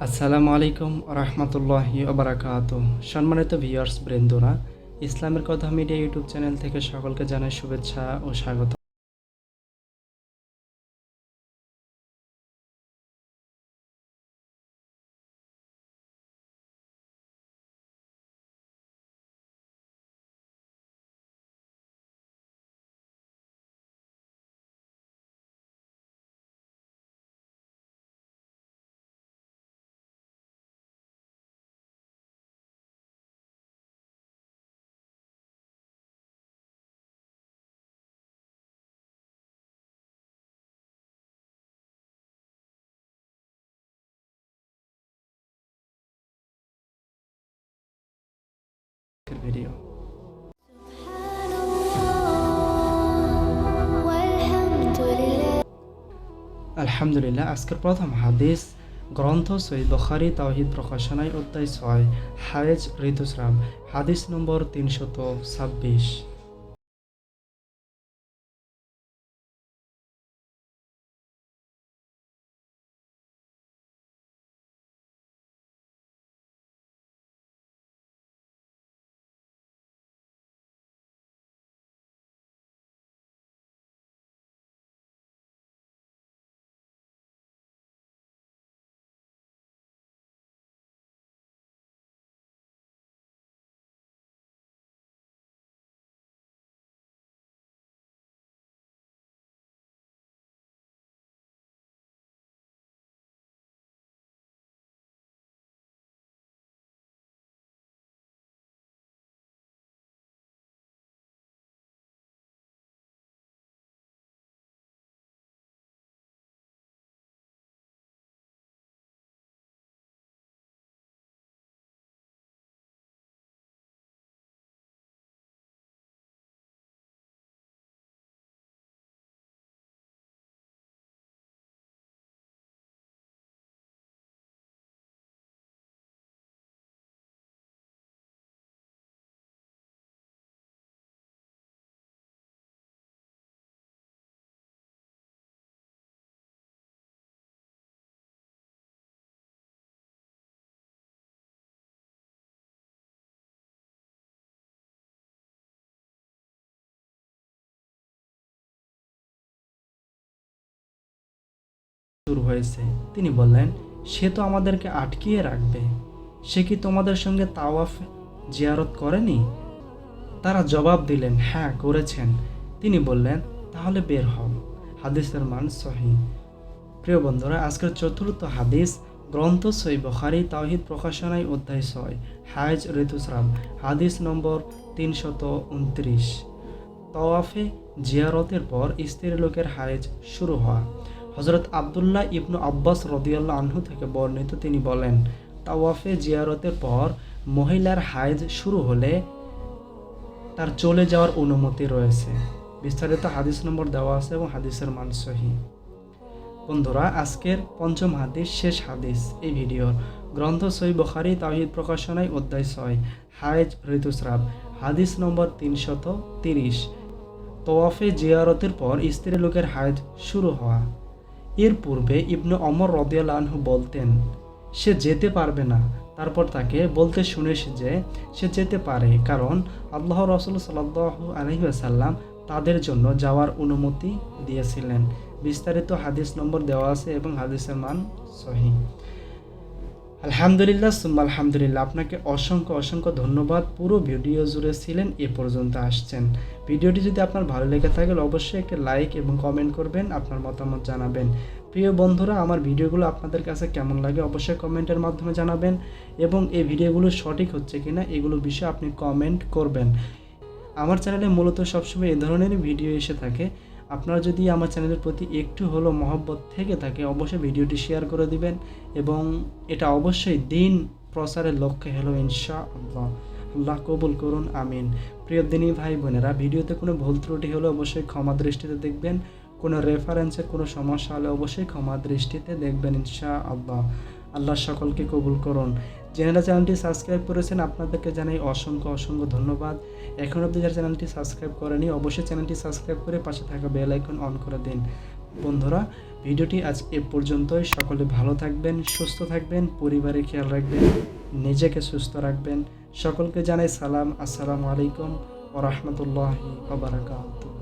আসসালামু আলাইকুম রহমতুল্লাহি ওবারাকাতুহ। সম্মানিত ভিউয়ার্স বৃন্দরা, ইসলামের কথা মিডিয়া ইউটিউব চ্যানেল থেকে সকলকে জানাই শুভেচ্ছা ও স্বাগত। ভিডিও আলহামদুলিল্লাহ। আজকের প্রথম হাদিস গ্রন্থ সহিহ বুখারী তাওহীদ প্রকাশনায় অধ্যায় 6 হায়েজ ঋতুস্রাব, হাদিস নম্বর 326। শুরু হয়েছে। তিনি বললেন, সে তো আমাদেরকে আটকিয়ে রাখবে। সে কি তোমাদের সঙ্গে তাওয়াফ জিয়ারত করেনি? তারা জবাব দিলেন, হ্যাঁ করেছেন। তিনি বললেন, তাহলে বের হও। হাদিসের মান সহিহ। প্রিয় বন্ধুরা, আজকের চতুর্থ হাদিস গ্রন্থ সহিহ বুখারী তাওহীদ প্রকাশনায় অধ্যায় 6 হায়েজ ঋতুস্রাব, হাদিস নম্বর 329। তাওয়াফে জিয়ারতের পর স্ত্রী লোকের হায়েজ শুরু হওয়া। হযরত আব্দুল্লাহ ইবনু আব্বাস রাদিয়াল্লাহু আনহু থেকে বর্ণিত, তিনি বলেন, তাওয়াফে জিয়ারতের পর মহিলার হায়েজ শুরু হলে তার চলে যাওয়ার অনুমতি রয়েছে। বিস্তারিত হাদিস নম্বর দেওয়া আছে এবং হাদিসের মান সহিহ। বন্ধুরা, আজকের পঞ্চম হাদিস, শেষ হাদিস এই ভিডিওর, গ্রন্থ সহিহ বুখারী তাওহীদ প্রকাশনায় অধ্যায় 6 হায়েজ ঋতুস্রাব, হাদিস নম্বর 330। তাওয়াফে জিয়ারতের পর স্ত্রী লোকের হায়েজ শুরু হওয়া। এর পূর্বে ইবনে ওমর রাদিয়াল্লাহু আনহু বলতেন, সে যেতে পারবে না। তারপর তাকে বলতে শুনেছি যে সে যেতে পারে, কারণ আল্লাহ রাসূল সাল্লাল্লাহু আলাইহি ওয়াসাল্লাম তাদের জন্য যাওয়ার অনুমতি দিয়েছিলেন। বিস্তারিত হাদিস নম্বর দেওয়া আছে এবং হাদিসের মান সহিহ। আলহামদুলিল্লাহ সুম্মা আলহামদুলিল্লাহ, আপনাকে অসংখ্য অসংখ্য ধন্যবাদ। পুরো ভিডিও জুড়ে ছিলেন, এ পর্যন্ত আসছেন। ভিডিওটি যদি আপনার ভালো লেগে থাকে অবশ্যই একটি লাইক এবং কমেন্ট করবেন, আপনার মতামত জানাবেন। প্রিয় বন্ধুরা, আমার ভিডিওগুলো আপনাদের কাছে কেমন লাগে অবশ্যই কমেন্টের মাধ্যমে জানাবেন, এবং এই ভিডিওগুলো সঠিক হচ্ছে কিনা এগুলো বিষয়ে আপনি কমেন্ট করবেন। আমার চ্যানেলে মূলত সবসময় এই ধরনেরই ভিডিও এসে থাকে। আপনারা যদি আমার চ্যানেলের প্রতি একটু হলেও মহব্বত থেকে থাকে অবশ্যই ভিডিওটি শেয়ার করে দিবেন, এবং এটা অবশ্যই দিন প্রচারের লক্ষ্যে হলো ইনশাআল্লাহ। আল্লাহ কবুল করুন, আমিন। প্রিয় দিনী ভাই বোনেরা, ভিডিওতে কোনো ভুল ত্রুটি হলে অবশ্যই ক্ষমা দৃষ্টিতে দেখবেন। কোনো রেফারেন্সের কোনো সমস্যা হলে অবশ্যই ক্ষমা দৃষ্টিতে দেখবেন ইনশাআল্লাহ। আল্লাহ সকলকে কবুল করুন। যারা চ্যানেলটি সাবস্ক্রাইব করেছেন আপনাদেরকে জানাই অসংখ্য অসংখ্য ধন্যবাদ। এখন অবধি যারা চ্যানেলটি সাবস্ক্রাইব করেনি অবশ্যই চ্যানেলটি সাবস্ক্রাইব করে পাশে থাকা বেল আইকন অন করে দিন। বন্ধুরা, ভিডিওটি আজ এ পর্যন্তই। সকলে ভালো থাকবেন, সুস্থ থাকবেন, পরিবারের খেয়াল রাখবেন, নিজেকে সুস্থ রাখবেন। সকলকে জানাই সালাম। আসসালামু আলাইকুম ওয়া রাহমাতুল্লাহি ওয়া বারাকাতুহু।